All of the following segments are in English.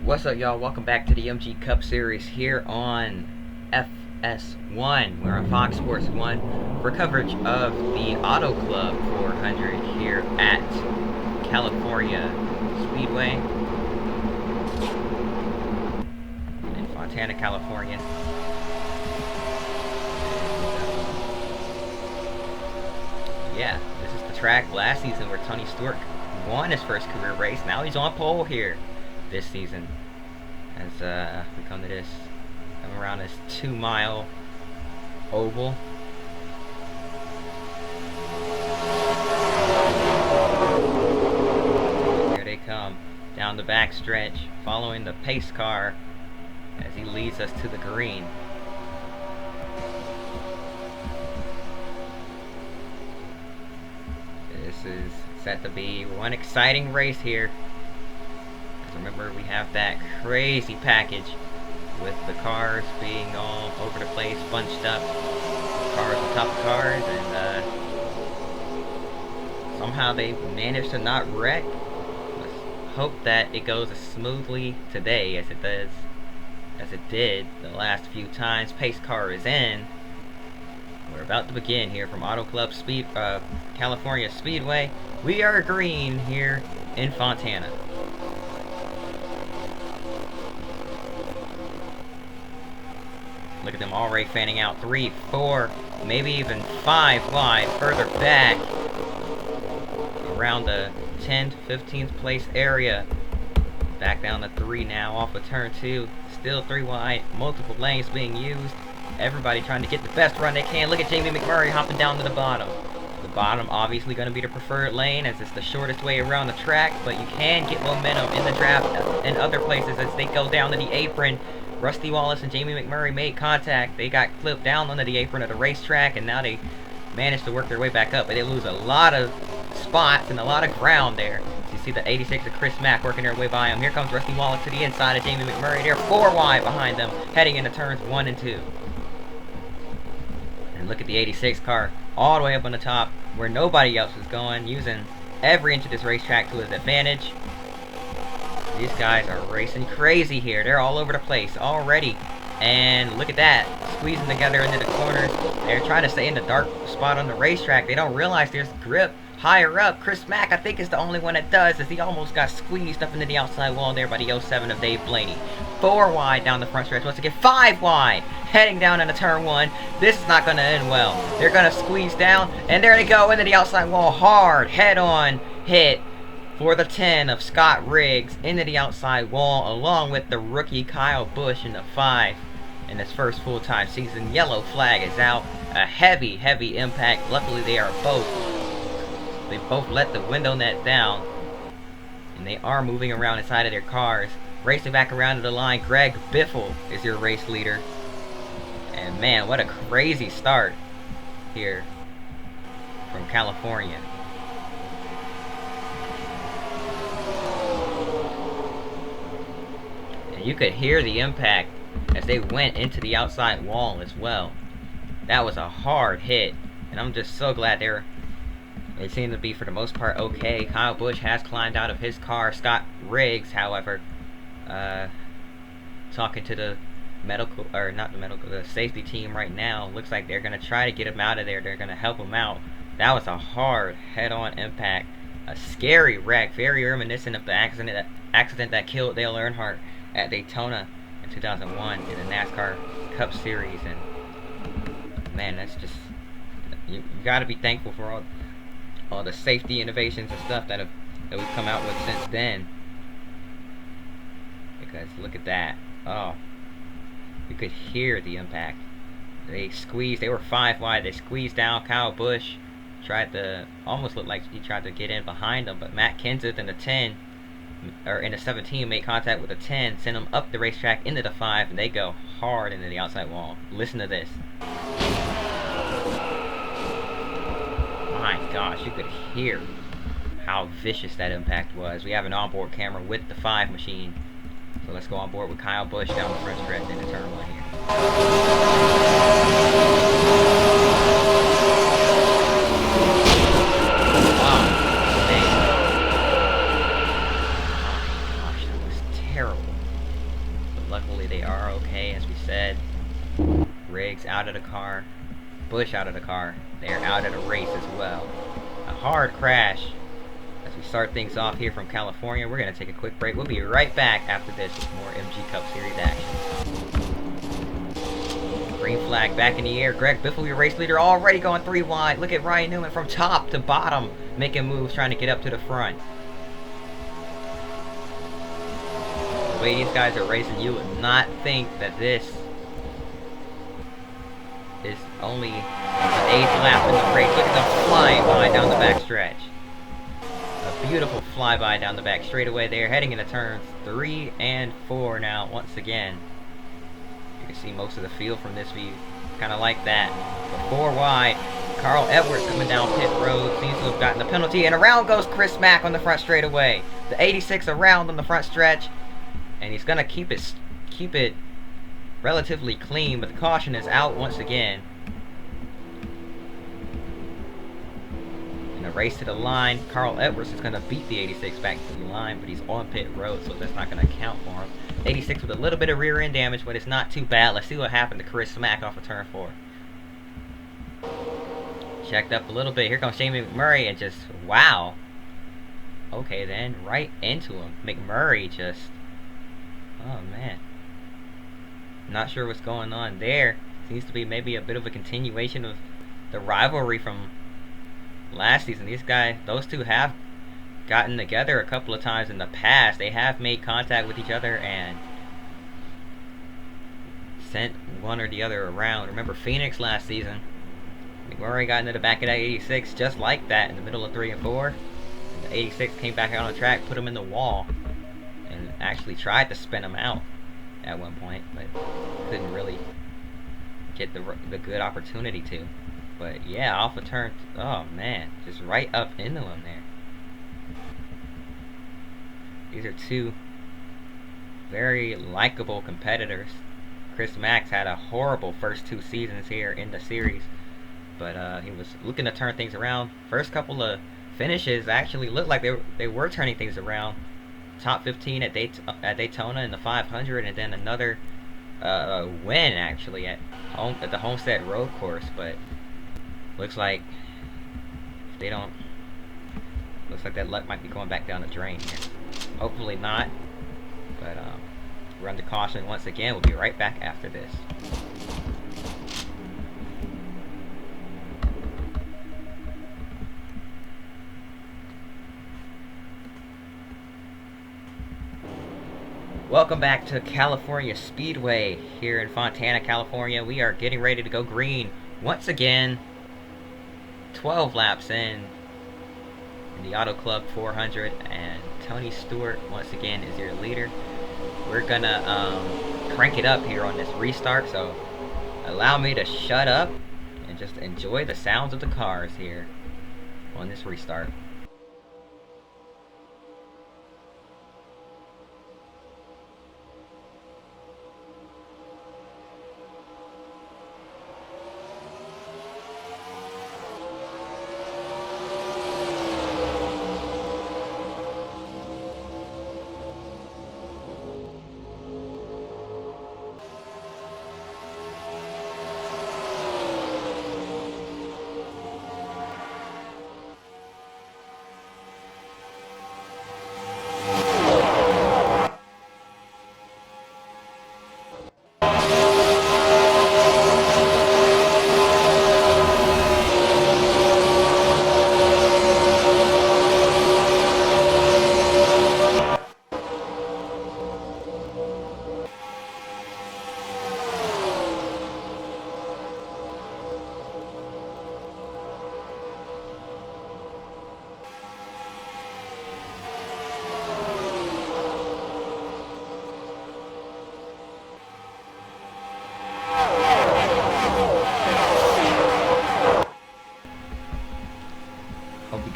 What's up, y'all? Welcome back to the MG Cup Series here on FS1. We're on Fox Sports 1 for coverage of the Auto Club 400 here at California Speedway in Fontana, California. Yeah, this is the track last season where Tony Stewart won his first career race. Now he's on pole here this season as we come to this, come around this 2-mile oval. Here they come down the back stretch, following the pace car as he leads us to the green. This is set to be one exciting race here. Remember, we have that crazy package with the cars being all over the place, bunched up, cars on top of cars, and somehow they managed to not wreck. Let's hope that it goes as smoothly today as it did the last few times. Pace car is in. We're about to begin here from Auto Club California Speedway. We are green here in Fontana. Look at them already fanning out 3, 4, maybe even 5 wide, further back around the 10th, 15th place area. Back down to 3 now, off of turn 2. Still 3 wide, multiple lanes being used. Everybody trying to get the best run they can. Look at Jamie McMurray hopping down to the bottom. The bottom obviously going to be the preferred lane as it's the shortest way around the track, but you can get momentum in the draft and other places as they go down to the apron. Rusty Wallace and Jamie McMurray made contact. They got clipped down under the apron of the racetrack, and now they managed to work their way back up. But they lose a lot of spots and a lot of ground there. So you see the 86 of Chris Mack working their way by him. Here comes Rusty Wallace to the inside of Jamie McMurray. They're 4 wide behind them, heading into turns 1 and 2. And look at the 86 car all the way up on the top, where nobody else was going, using every inch of this racetrack to his advantage. These guys are racing crazy here. They're all over the place already. And look at that. Squeezing together into the corners. They're trying to stay in the dark spot on the racetrack. They don't realize there's grip higher up. Chris Mack, I think, is the only one that does, as he almost got squeezed up into the outside wall there by the 07 of Dave Blaney. 4 wide down the front stretch. Once again, 5 wide. Heading down into turn 1. This is not going to end well. They're going to squeeze down. And there they go into the outside wall. Hard head-on hit for the 10 of Scott Riggs into the outside wall, along with the rookie Kyle Busch in the 5 in his first full-time season. Yellow flag is out. A heavy, heavy impact. Luckily, they both let the window net down, and they are moving around inside of their cars. Racing back around to the line, Greg Biffle is your race leader. And man, what a crazy start here from California. You could hear the impact as they went into the outside wall as well. That was a hard hit, and I'm just so glad they seem to be, for the most part, okay. Kyle Busch has climbed out of his car. Scott Riggs, however, talking to the the safety team right now. Looks like they're going to try to get him out of there. They're going to help him out. That was a hard head-on impact. A scary wreck, very reminiscent of the accident that killed Dale Earnhardt at Daytona in 2001 in the NASCAR Cup Series. And man, that's just, you got to be thankful for all the safety innovations and stuff that we've come out with since then. Because look at that. Oh, you could hear the impact. They were 5 wide. They squeezed down. Kyle Busch almost looked like he tried to get in behind them, but Matt Kenseth in the 10, or in the 17, made contact with the 10, sent them up the racetrack into the 5, and they go hard into the outside wall. Listen to this. My gosh, you could hear how vicious that impact was. We have an onboard camera with the 5 machine. So let's go on board with Kyle Busch down the front stretch into turn 1 here. Wow, man. Oh my gosh, that was terrible. Hopefully they are okay, as we said. Riggs out of the car. Bush out of the car. They're out of the race as well. A hard crash. As we start things off here from California, we're going to take a quick break. We'll be right back after this with more MG Cup Series action. Green flag back in the air. Greg Biffle, your race leader, already going 3 wide. Look at Ryan Newman from top to bottom, making moves, trying to get up to the front. The way these guys are racing, you would not think that this is only an 8th lap in the race. Look at them flying by down the back stretch. A beautiful flyby down the back straightaway there, heading into turns 3 and 4 now once again. You can see most of the field from this view. Kind of like that. But 4 wide. Carl Edwards coming down pit road. Seems to have gotten the penalty. And around goes Chris Mack on the front straightaway. The 86 around on the front stretch. And he's going to keep it relatively clean. But the caution is out once again. In a race to the line, Carl Edwards is going to beat the 86 back to the line. But he's on pit road, so that's not going to count for him. 86 with a little bit of rear end damage, but it's not too bad. Let's see what happened to Chris Mack off of turn 4. Checked up a little bit. Here comes Shane McMurray and just, wow. Okay then, right into him. McMurray just, oh man. Not sure what's going on there. Seems to be maybe a bit of a continuation of the rivalry from last season. These guys, those two have gotten together a couple of times in the past. They have made contact with each other and sent one or the other around. Remember Phoenix last season? McMurray got into the back of that 86 just like that in the middle of 3 and 4. The 86 came back out on the track, put him in the wall, and actually tried to spin him out at one point, but couldn't really get the good opportunity to. But yeah, off a turn, oh man, just right up into him there. These are two very likable competitors. Chris Mack had a horrible first 2 seasons here in the series, but he was looking to turn things around. First couple of finishes actually looked like they were turning things around. Top 15 at Daytona in the 500, and then another win actually at the Homestead Road Course. But looks like if they don't, looks like that luck might be going back down the drain here. Hopefully not, but we're under caution once again. We'll be right back after this. Welcome back to California Speedway here in Fontana, California. We are getting ready to go green once again. 12 laps in the Auto Club 400, and Tony Stewart once again is your leader. We're gonna crank it up here on this restart, so allow me to shut up and just enjoy the sounds of the cars here on this restart.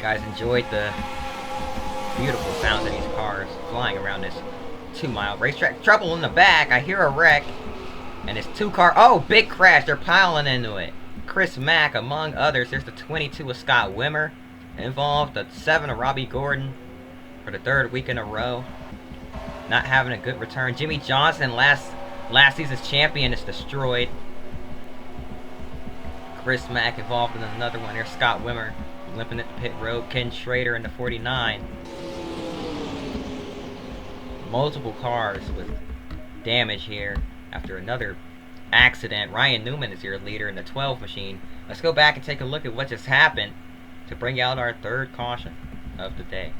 Guys enjoyed the beautiful sounds of these cars flying around this 2-mile racetrack. Trouble in the back. I hear a wreck, and it's 2 car. Oh, big crash. They're piling into it. Chris Mack, among others. There's the 22 of Scott Wimmer involved. The 7 of Robbie Gordon for the 3rd week in a row. Not having a good return. Jimmy Johnson last Last season's champion is destroyed. Chris Mack involved in another one. There's Scott Wimmer limping at the pit road. Ken Schrader in the 49. Multiple cars with damage here after another accident. Ryan Newman is your leader in the 12 machine. Let's go back and take a look at what just happened to bring out our third caution of the day.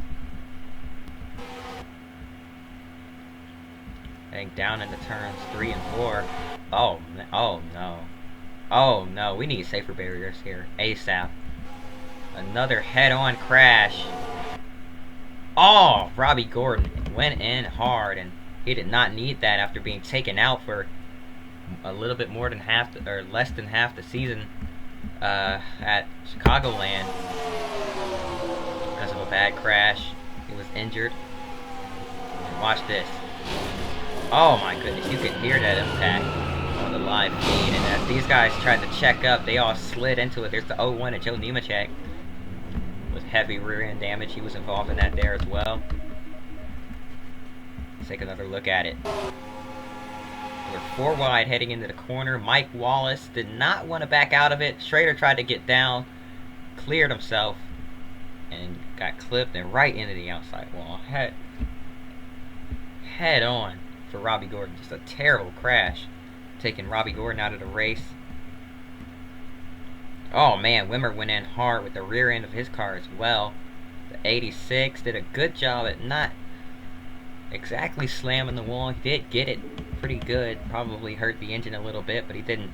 Heading down into turns 3 and 4. Oh no. Oh no, we need safer barriers here ASAP. Another head-on crash. Oh, Robbie Gordon went in hard, and he did not need that after being taken out for a little bit more than half, or less than half the season at Chicagoland because of a bad crash. He was injured. And watch this. Oh my goodness, you can hear that impact on the live feed, and as these guys tried to check up, they all slid into it. There's the 01 of Joe Nemechek with heavy rear end damage. He was involved in that there as well. Let's take another look at it. We're 4 wide heading into the corner. Mike Wallace did not want to back out of it. Schrader tried to get down, cleared himself, and got clipped and right into the outside wall. Head on for Robbie Gordon. Just a terrible crash, taking Robbie Gordon out of the race. Oh man, Wimmer went in hard with the rear end of his car as well. The 86 did a good job at not exactly slamming the wall. He did get it pretty good. Probably hurt the engine a little bit, but he didn't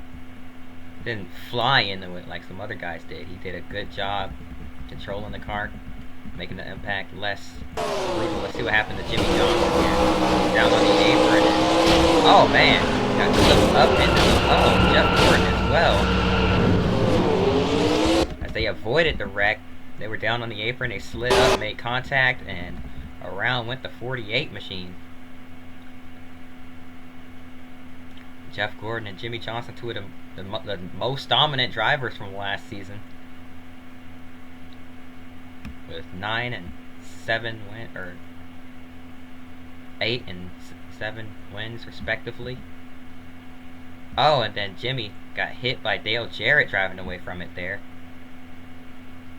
fly into it like some other guys did. He did a good job controlling the car, making the impact less brutal. Let's see what happened to Jimmy Johnson here. Down on the apron. Oh man, got clipped up into the Jeff Gordon as well. As they avoided the wreck, they were down on the apron. They slid up, made contact, and around went the 48 machine. Jeff Gordon and Jimmy Johnson, two of the most dominant drivers from last season, with 9 and 7 or 8 and 7 wins respectively. Oh, and then Jimmy got hit by Dale Jarrett driving away from it there.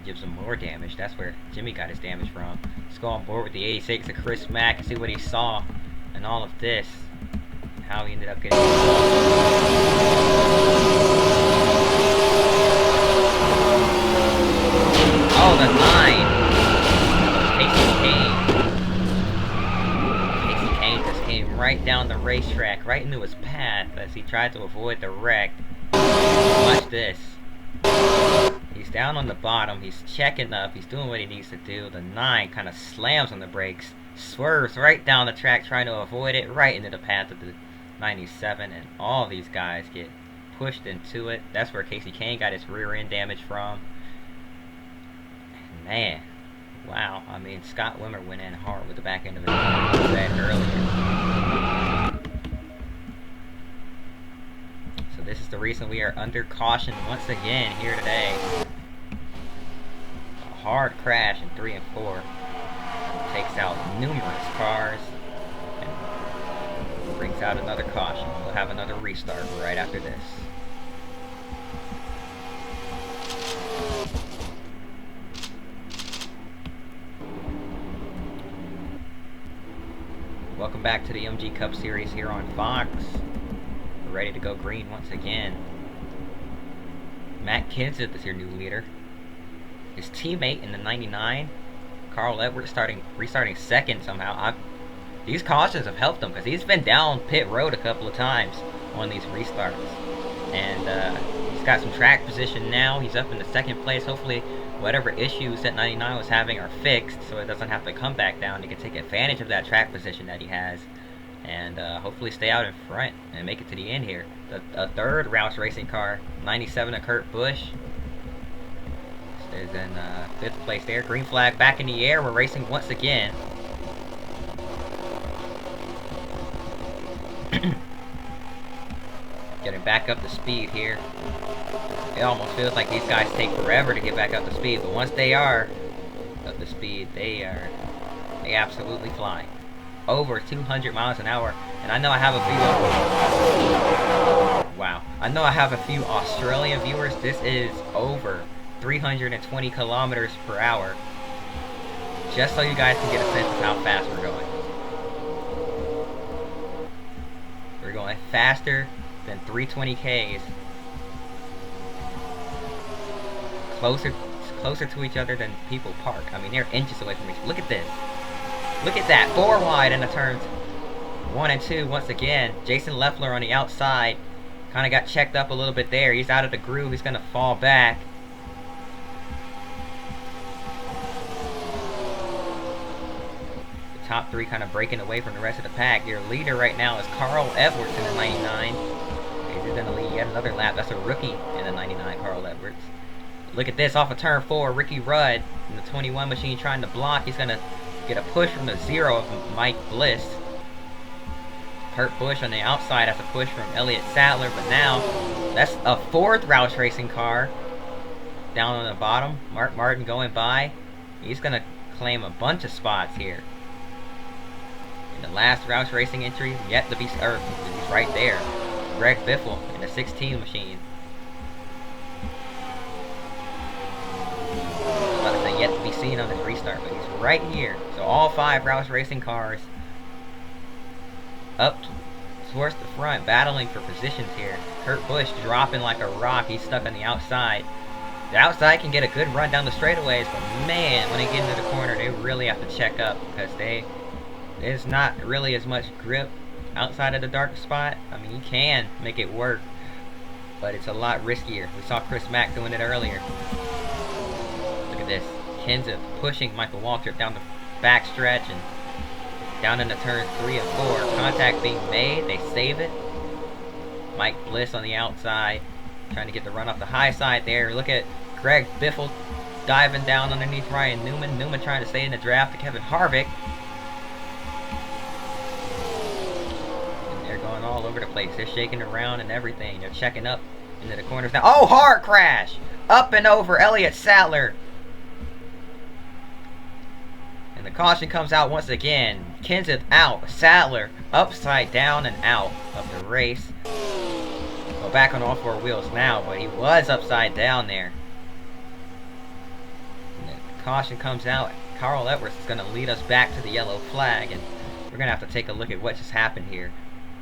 Gives him more damage. That's where Jimmy got his damage from. Let's go on board with the 86 of Chris Mack and see what he saw in all of this, and how he ended up getting Oh, the 9. Casey Kane just came right down the racetrack, right into his path as he tried to avoid the wreck. Watch this. He's down on the bottom, he's checking up, he's doing what he needs to do. The 9 kind of slams on the brakes, swerves right down the track trying to avoid it, right into the path of the 97, and all these guys get pushed into it. That's where Casey Kane got his rear end damage from. And man, wow, I mean, Scott Wimmer went in hard with the back end of it, like I said earlier. So this is the reason we are under caution once again here today. A hard crash in 3 and 4 takes out numerous cars and brings out another caution. We'll have another restart right after this. Welcome back to the MG Cup Series here on Fox. We're ready to go green once again. Matt Kenseth is your new leader. His teammate in the 99, Carl Edwards, restarting second somehow. These cautions have helped him because he's been down pit road a couple of times on these restarts. And he's got some track position now. He's up in the second place. Hopefully whatever issues that 99 was having are fixed so it doesn't have to come back down. He can take advantage of that track position that he has and hopefully stay out in front and make it to the end here. The third Roush Racing car, 97 of Kurt Busch, is in 5th place there. Green flag back in the air. We're racing once again. Getting back up to speed here. It almost feels like these guys take forever to get back up to speed, but once they are up to speed, they absolutely fly. over 200 miles an hour. And I know I have a few. Wow. I know I have a few Australian viewers. This is over 320 kilometers per hour. Just so you guys can get a sense of how fast we're going. We're going faster than 320 Ks. Closer to each other than people park. I mean, they're inches away from each other. Look at this. Look at that. 4 wide in the turns 1 and 2 once again. Jason Leffler on the outside. Kind of got checked up a little bit there. He's out of the groove. He's going to fall back. The top 3 kind of breaking away from the rest of the pack. Your leader right now is Carl Edwards in the 99. He's going to lead yet another lap. That's a rookie in the 99, Carl Edwards. Look at this, off of turn 4, Ricky Rudd in the 21 machine trying to block. He's going to get a push from the 0 of Mike Bliss. Kurt Busch on the outside has a push from Elliott Sadler, but now that's a 4th Roush Racing car down on the bottom. Mark Martin going by. He's going to claim a bunch of spots here. And the last Roush Racing entry yet to be, he's right there. Greg Biffle in the 16 machine. Yet to be seen on this restart, but he's right here. So all 5 Roush Racing cars up towards the front, battling for positions here. Kurt Busch dropping like a rock. He's stuck on the outside. The outside can get a good run down the straightaways, but man, when they get into the corner, they really have to check up because there's not really as much grip outside of the dark spot. I mean, you can make it work, but it's a lot riskier. We saw Chris Mack doing it earlier. Look at this. Kenseth pushing Michael Waltrip down the back stretch and down into turns 3 and 4. Contact being made. They save it. Mike Bliss on the outside trying to get the run off the high side there. Look at Greg Biffle diving down underneath Ryan Newman. Newman trying to stay in the draft to Kevin Harvick. And they're going all over the place. They're shaking around and everything. They're checking up into the corners now. Oh, hard crash! Up and over Elliott Sadler. The caution comes out once again. Kenseth out. Sadler upside down and out of the race. Well, back on all 4 wheels now, but he was upside down there. And the caution comes out. Carl Edwards is going to lead us back to the yellow flag, and we're going to have to take a look at what just happened here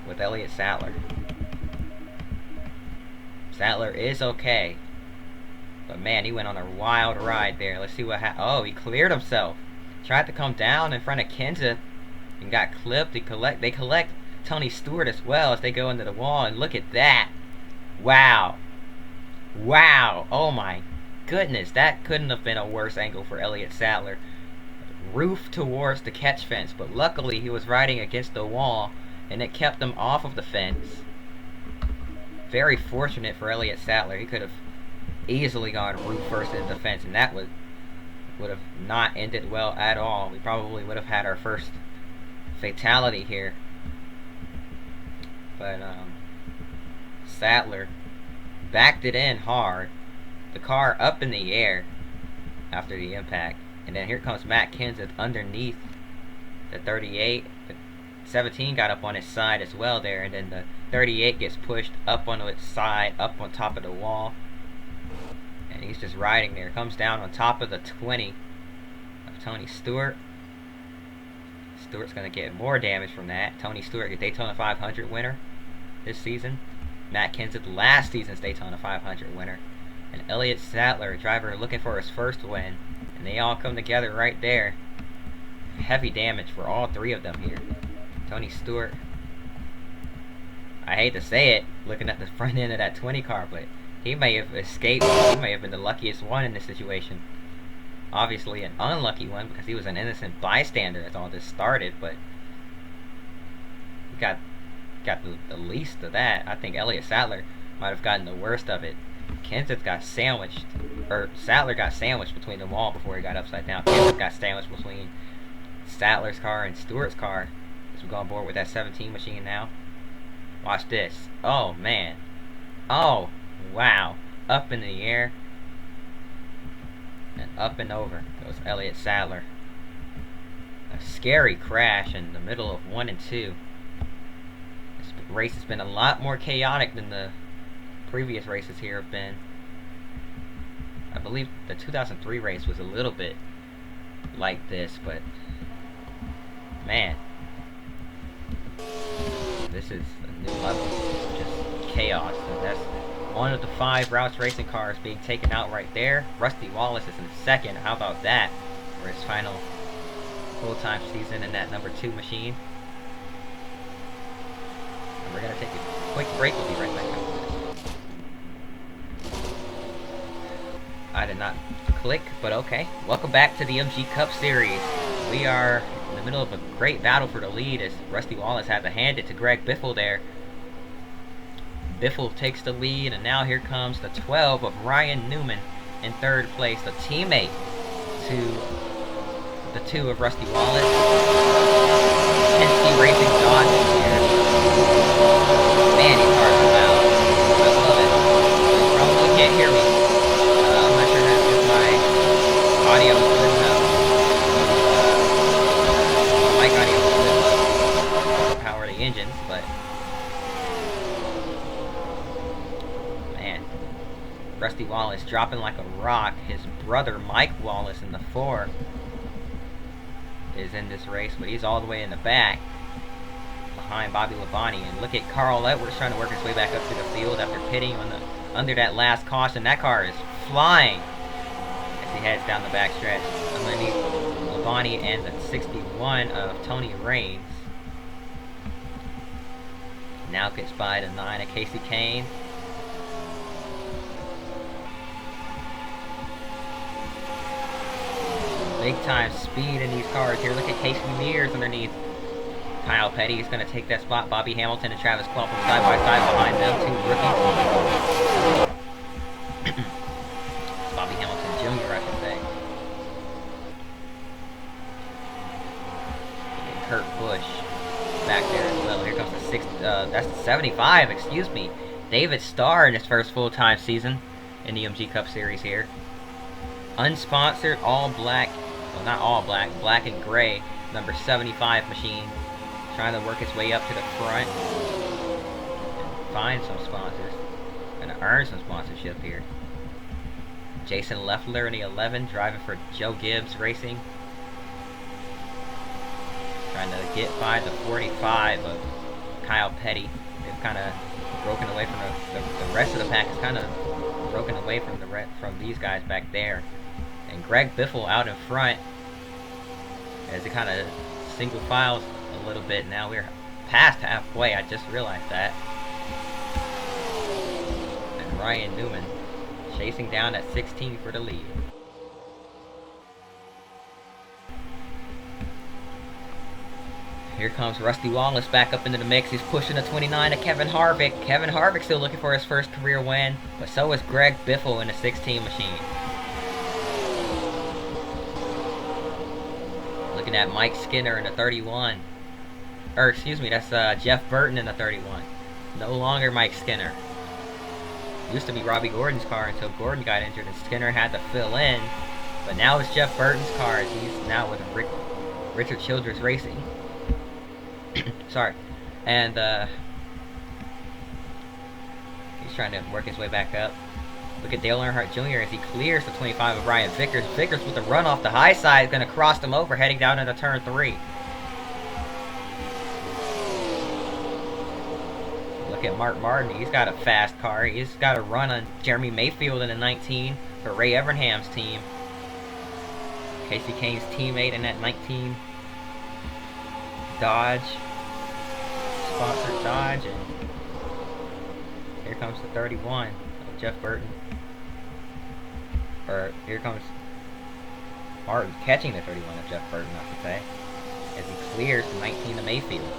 with Elliott Sadler. Sadler is okay, but man, he went on a wild ride there. Let's see what happened. Oh, he cleared himself. Tried to come down in front of Kenseth and got clipped. They collect Tony Stewart as well as they go into the wall. And look at that. Wow. Wow. Oh my goodness. That couldn't have been a worse angle for Elliott Sadler. Roof towards the catch fence. But luckily he was riding against the wall and it kept him off of the fence. Very fortunate for Elliott Sadler. He could have easily gone roof first into the fence, and that would have not ended well at all. We probably would have had our first fatality here. But Sadler backed it in hard. The car up in the air after the impact. And then here comes Matt Kenseth underneath the 38. The 17 got up on his side as well there. And then the 38 gets pushed up onto its side, up on top of the wall. And he's just riding there. Comes down on top of the 20 of Tony Stewart. Stewart's going to get more damage from that. Tony Stewart, a Daytona 500 winner this season. Matt Kenseth, last season's Daytona 500 winner. And Elliott Sadler, a driver looking for his first win. And they all come together right there. Heavy damage for all 3 of them here. Tony Stewart, I hate to say it, looking at the front end of that 20 car, but he may have escaped. He may have been the luckiest one in this situation. Obviously an unlucky one because he was an innocent bystander as all this started, but he got the least of that. I think Elliott Sadler might have gotten the worst of it. Kenseth got sandwiched, or Sadler got sandwiched between them all before he got upside down. Kenseth got sandwiched between Sadler's car and Stewart's car. As we go on board with that 17 machine now. Watch this. Oh man. Oh wow. Up in the air. And up and over goes Elliott Sadler. a scary crash in the middle of 1 and 2. This race has been a lot more chaotic than the previous races here have been. I believe the 2003 race was a little bit like this, but man, this is a new level. Just chaos. And that's one of the 5 Roush Racing cars being taken out right there. Rusty Wallace is in second. How about that? For his final full-time season in that number 2 machine. And we're gonna take a quick break. We'll be right back after this. I did not click, but okay. Welcome back to the MG Cup Series. We are in the middle of a great battle for the lead as Rusty Wallace had to hand it to Greg Biffle there. Biffle takes the lead, and now here comes the 12 of Ryan Newman in 3rd place, a teammate to the 2 of Rusty Wallace. NC Racing Dodge here. Man, these cars are loud. I love it. You probably can't hear me. I'm not sure if my audio is good enough. Mic audio is good enough to power the engines, but man, Rusty Wallace dropping like a rock. His brother Mike Wallace in the 4 is in this race, but he's all the way in the back behind Bobby Labonte. And look at Carl Edwards trying to work his way back up to the field after pitting on under that last caution. That car is flying as he heads down the back stretch underneath Labonte and the 61 of Tony Raines. Now gets by the 9 of Casey Kane. Big time speed in these cars here. Look at Casey Mears underneath Kyle Petty. He's going to take that spot. Bobby Hamilton and Travis Clough side by side behind them, 2 rookies. Bobby Hamilton Jr., I should say. And Kurt Busch back there as well. Here comes the that's the 75, excuse me. David Starr in his first full-time season in the MG Cup Series here. Unsponsored, all black, well not all black, black and gray, number 75 machine, trying to work its way up to the front and find some sponsors, and earn some sponsorship here. Jason Leffler in the 11, driving for Joe Gibbs Racing, trying to get by the 45 of Kyle Petty. They've kind of broken away from the rest of the pack. Is kind of broken away from these guys back there. And Greg Biffle out in front as it kind of single files a little bit. Now we're past halfway. I just realized that. And Ryan Newman chasing down at 16 for the lead. Here comes Rusty Wallace back up into the mix. He's pushing the 29 of Kevin Harvick. Kevin Harvick still looking for his first career win, but so is Greg Biffle in the 16 machine. Looking at Mike Skinner in the 31. Or excuse me, that's Jeff Burton in the 31. No longer Mike Skinner. Used to be Robbie Gordon's car until Gordon got injured and Skinner had to fill in. But now it's Jeff Burton's car as he's now with Richard Childress Racing. Sorry. And he's trying to work his way back up. Look at Dale Earnhardt Jr. as he clears the 25 of Brian Vickers. Vickers with a run off the high side, going to cross them over, heading down into turn 3. Look at Mark Martin. He's got a fast car. He's got a run on Jeremy Mayfield in the 19 for Ray Evernham's team. Casey Kane's teammate in that 19 Dodge. Sponsored Dodge. And here comes the 31 of Jeff Burton. Or here comes Martin catching the 31 of Jeff Burton, I should say, as he clears the 19 of Mayfield.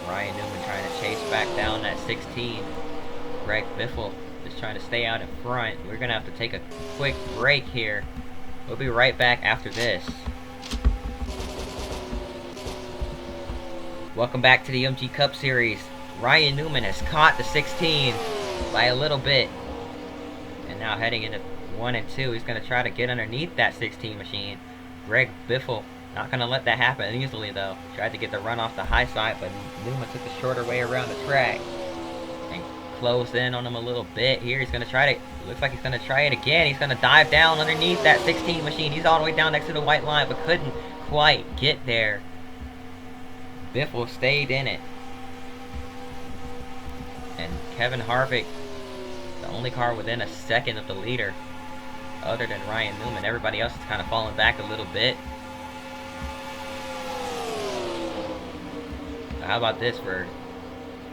Ryan Newman trying to chase back down that 16. Greg Biffle is trying to stay out in front. We're going to have to take a quick break here. We'll be right back after this. Welcome back to the MG Cup Series. Ryan Newman has caught the 16 by a little bit. And now heading into 1 and 2, he's going to try to get underneath that 16 machine. Greg Biffle, not going to let that happen easily though. Tried to get the run off the high side, but Newman took the shorter way around the track. And closed in on him a little bit here. He's going to try to, looks like he's going to try it again. He's going to dive down underneath that 16 machine. He's all the way down next to the white line, but couldn't quite get there. Biffle stayed in it. And Kevin Harvick, the only car within a second of the leader, other than Ryan Newman. Everybody else is kind of falling back a little bit. How about this for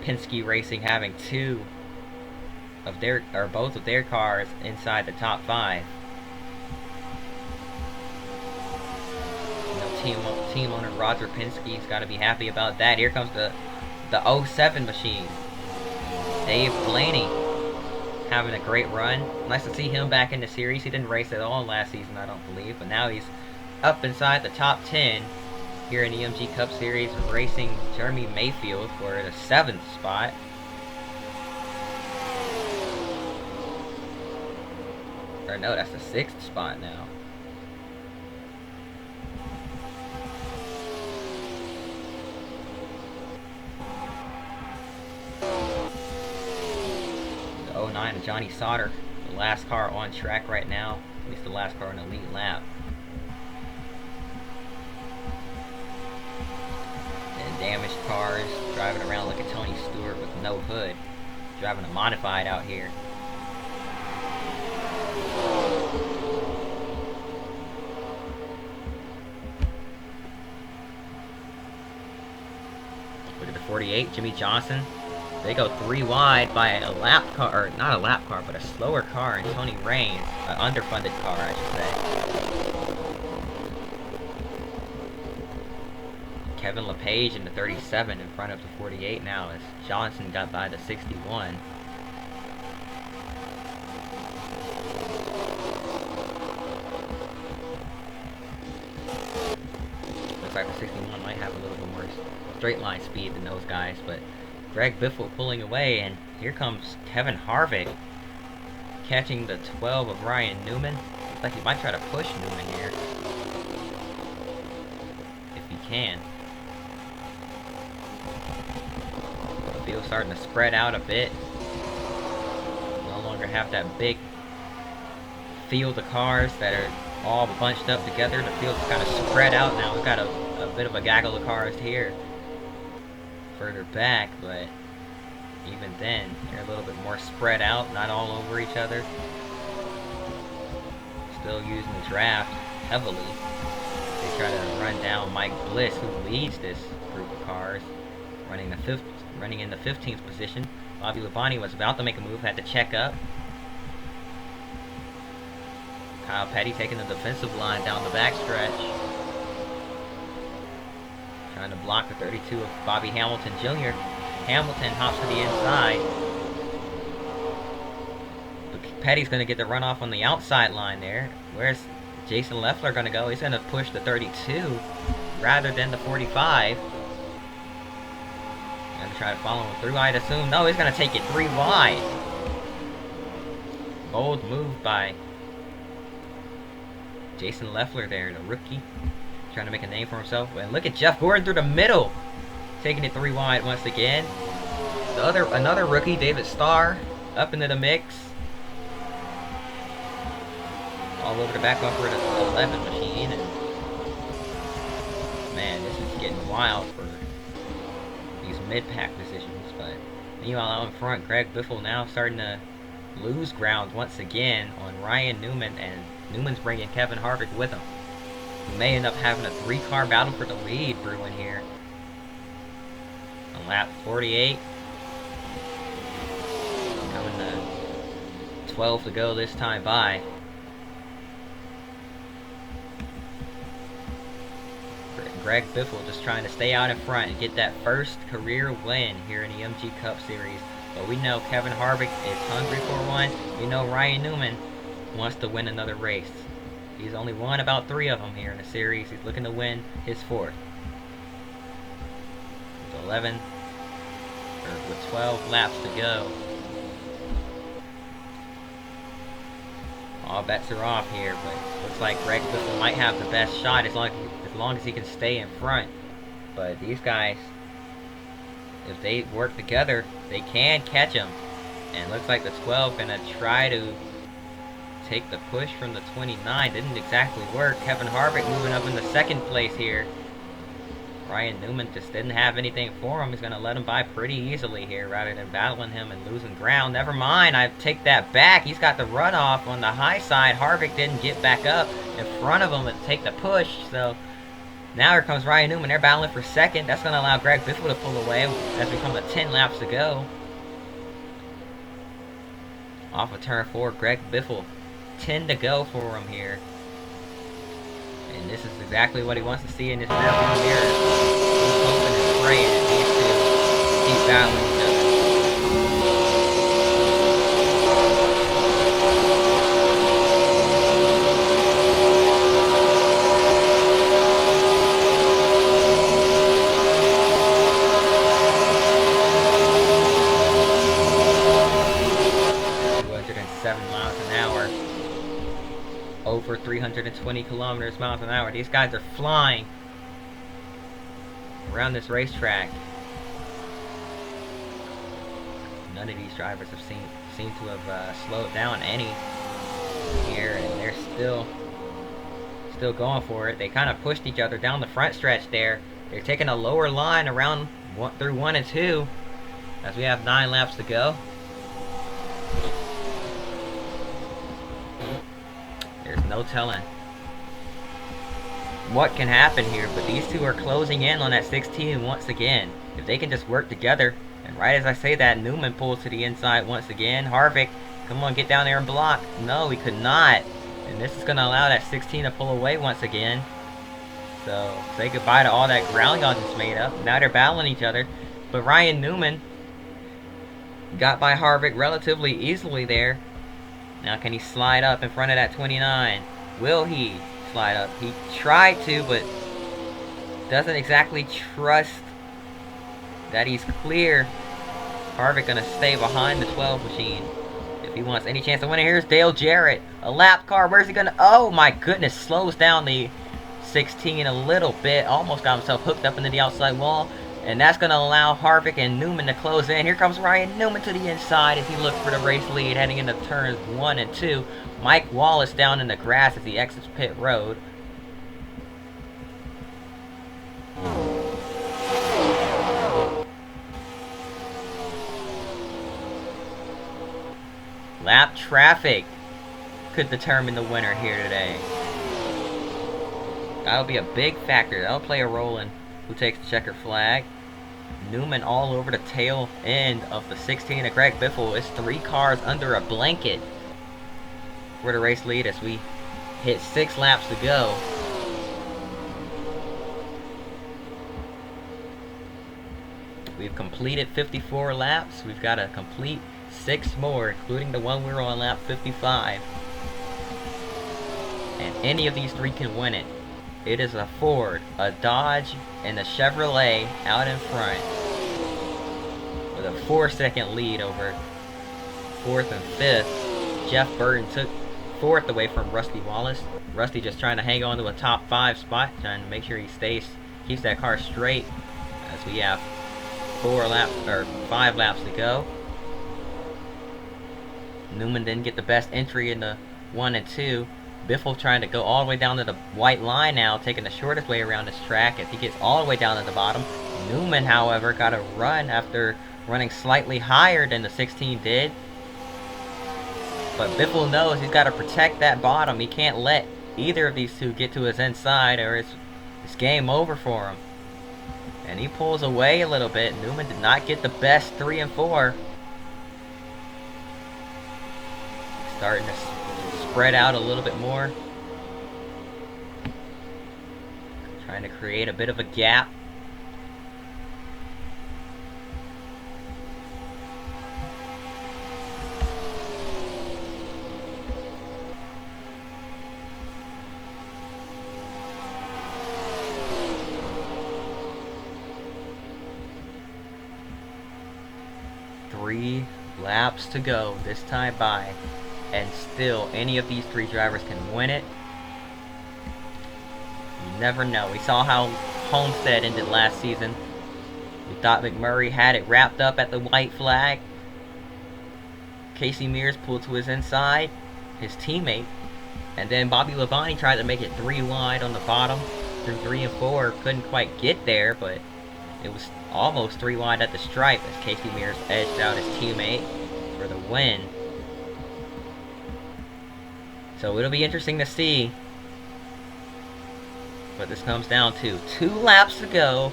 Penske Racing having both of their cars inside the top 5? You know, team owner Roger Penske's got to be happy about that. Here comes the 07 machine. Dave Blaney having a great run. Nice to see him back in the series. He didn't race at all last season, I don't believe, but now he's up inside the top 10 here in the MG Cup Series, racing Jeremy Mayfield for the 7th spot. Or no, that's the 6th spot now. The 09 Johnny Sauter, the last car on track right now. At least the last car on the lead lap. And damaged cars, driving around like a Tony Stewart with no hood. Driving a modified out here. Look at the 48, Jimmy Johnson. They go 3 wide by a lap car, or not a lap car, but a slower car in Tony Raines. An underfunded car, I should say. Kevin LePage in the 37 in front of the 48 now as Johnson got by the 61. Looks like the 61 might have a little bit more straight line speed than those guys, but Greg Biffle pulling away, and here comes Kevin Harvick catching the 12 of Ryan Newman. Looks like he might try to push Newman here. If he can. The field's starting to spread out a bit. No longer have that big field of cars that are all bunched up together. The field's kind of spread out now. We've got a bit of a gaggle of cars here further back, but even then they're a little bit more spread out, not all over each other. Still using the draft heavily. They try to run down Mike Bliss, who leads this group of cars, running in the 15th position. Bobby Labonte was about to make a move, had to check up. Kyle Petty taking the defensive line down the backstretch, trying to block the 32 of Bobby Hamilton Jr. Hamilton hops to the inside. But Petty's going to get the runoff on the outside line there. Where's Jason Leffler going to go? He's going to push the 32 rather than the 45. Going to try to follow him through, I'd assume. No, he's going to take it 3 wide. Bold move by Jason Leffler there, the rookie. Trying to make a name for himself. And look at Jeff Gordon through the middle, taking it 3 wide once again. Another rookie, David Starr, up into the mix. All over the back bumper of the 11 machine. And man, this is getting wild for these mid-pack positions. But meanwhile, out in front, Greg Biffle now starting to lose ground once again on Ryan Newman, and Newman's bringing Kevin Harvick with him. We may end up having a 3-car battle for the lead brewing here. On lap 48. Coming to 12 to go this time by. Greg Biffle just trying to stay out in front and get that first career win here in the MG Cup Series. But we know Kevin Harvick is hungry for one. We know Ryan Newman wants to win another race. He's only won about 3 of them here in the series. He's looking to win his 4th. With 11, or with 12 laps to go. All bets are off here, but looks like Greg Biffle might have the best shot as long as he can stay in front. But these guys, if they work together, they can catch him. And looks like the 12 gonna try to take the push from the 29. Didn't exactly work. Kevin Harvick moving up in the 2nd place here. Ryan Newman just didn't have anything for him. He's going to let him by pretty easily here rather than battling him and losing ground. Never mind, I take that back. He's got the runoff on the high side. Harvick didn't get back up in front of him to take the push. So now here comes Ryan Newman. They're battling for 2nd. That's going to allow Greg Biffle to pull away as we come to 10 laps to go. Off of turn 4, Greg Biffle. 10 to go for him here. And this is exactly what he wants to see in this rearview mirror. He's hoping and praying that these two keep battling each other. Over 320 miles an hour. These guys are flying around this racetrack. None of these drivers have seem to have slowed down any here, and they're still going for it. They kind of pushed each other down the front stretch there. They're taking a lower line around through 1 and 2 as we have 9 laps to go. There's no telling what can happen here, but these two are closing in on that 16 once again. If they can just work together, and right as I say that, Newman pulls to the inside once again. Harvick, come on, get down there and block. No, he could not. And this is going to allow that 16 to pull away once again. So, say goodbye to all that ground y'all just made up. Now they're battling each other. But Ryan Newman got by Harvick relatively easily there. Now can he slide up in front of that 29? Will he slide up? He tried to, but doesn't exactly trust that he's clear. Harvick gonna stay behind the 12 machine if he wants any chance to win it. Here's Dale Jarrett, a lap car. Where's he gonna? Oh my goodness! Slows down the 16 a little bit. Almost got himself hooked up into the outside wall. And that's going to allow Harvick and Newman to close in. Here comes Ryan Newman to the inside as he looks for the race lead heading into turns 1 and 2. Mike Wallace down in the grass as he exits pit road. Lap traffic could determine the winner here today. That'll be a big factor. That'll play a role in who takes the checker flag. Newman all over the tail end of the 16 of Greg Biffle. It's 3 cars under a blanket for the race lead as we hit 6 laps to go. We've completed 54 laps. We've got to complete 6 more, including the one we're on lap 55. And any of these 3 can win it. It is a Ford, a Dodge, and a Chevrolet out in front with a 4-second lead over 4th and 5th. Jeff Burton took 4th away from Rusty Wallace. Rusty just trying to hang on to a top 5 spot, trying to make sure he keeps that car straight as we have 5 laps to go. Newman didn't get the best entry in the 1 and 2. Biffle trying to go all the way down to the white line now, taking the shortest way around this track as he gets all the way down to the bottom. Newman, however, got a run after running slightly higher than the 16 did. But Biffle knows he's got to protect that bottom. He can't let either of these two get to his inside or it's game over for him. And he pulls away a little bit. Newman did not get the best 3 and 4. Starting to spread out a little bit more. Trying to create a bit of a gap. 3 laps to go this time by, and still any of these 3 drivers can win it. You never know. We saw how Homestead ended last season. We thought McMurray had it wrapped up at the white flag. Casey Mears pulled to his inside, his teammate, and then Bobby Labonte tried to make it 3 wide on the bottom through 3 and 4. Couldn't quite get there, but it was almost 3 wide at the stripe as Casey Mears edged out his teammate for the win. So it'll be interesting to see what this comes down to. 2 laps to go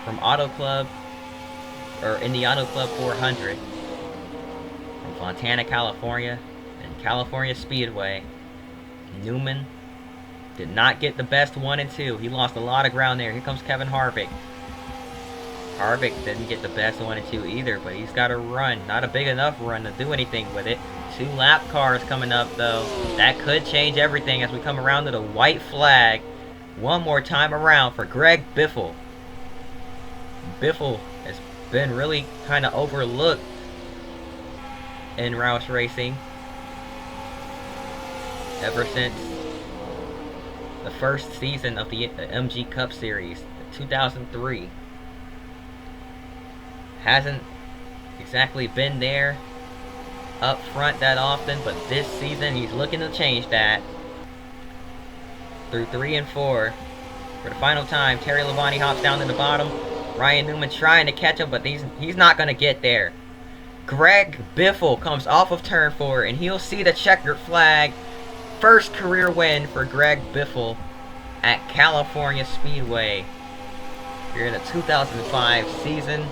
from Auto Club, or in the Auto Club 400 from Fontana, California, and California Speedway. Newman did not get the best 1 and 2. He lost a lot of ground there. Here comes Kevin Harvick. Harvick didn't get the best 1 and 2 either, but he's got a run. Not a big enough run to do anything with it. 2 lap cars coming up, though. That could change everything as we come around to the white flag one more time around for Greg Biffle. Biffle has been really kind of overlooked in Roush Racing ever since the first season of the MG Cup Series, 2003. Hasn't exactly been there up front that often, but this season he's looking to change that. Through 3 and 4, for the final time, Terry Labonte hops down to the bottom. Ryan Newman trying to catch him, but he's not going to get there. Greg Biffle comes off of turn 4, and he'll see the checkered flag. First career win for Greg Biffle at California Speedway. Here in the 2005 season,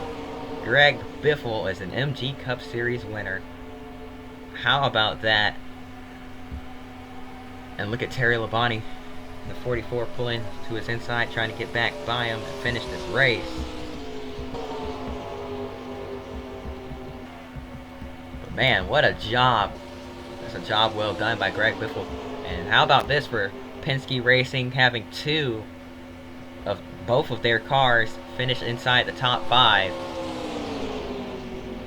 Greg Biffle is an MG Cup Series winner. How about that? And look at Terry Labonte, the 44, pulling to his inside, trying to get back by him to finish this race. But man, what a job. That's a job well done by Greg Biffle. And how about this for Penske Racing, having both of their cars finish inside the top 5.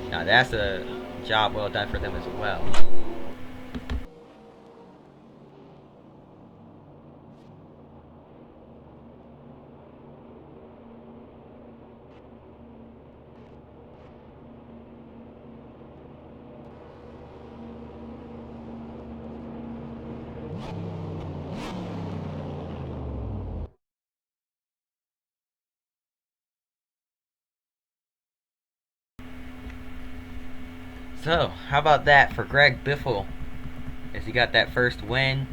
Now that's a job well done for them as well. So, how about that for Greg Biffle, as he got that first win.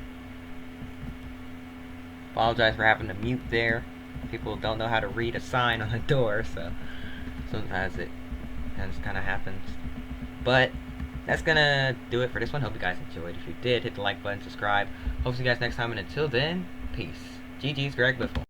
Apologize for having to mute there. People don't know how to read a sign on the door, so sometimes it just kind of happens. But that's gonna do it for this one. Hope you guys enjoyed. If you did, hit the like button, subscribe. Hope to see you guys next time, and until then, peace. GG's Greg Biffle.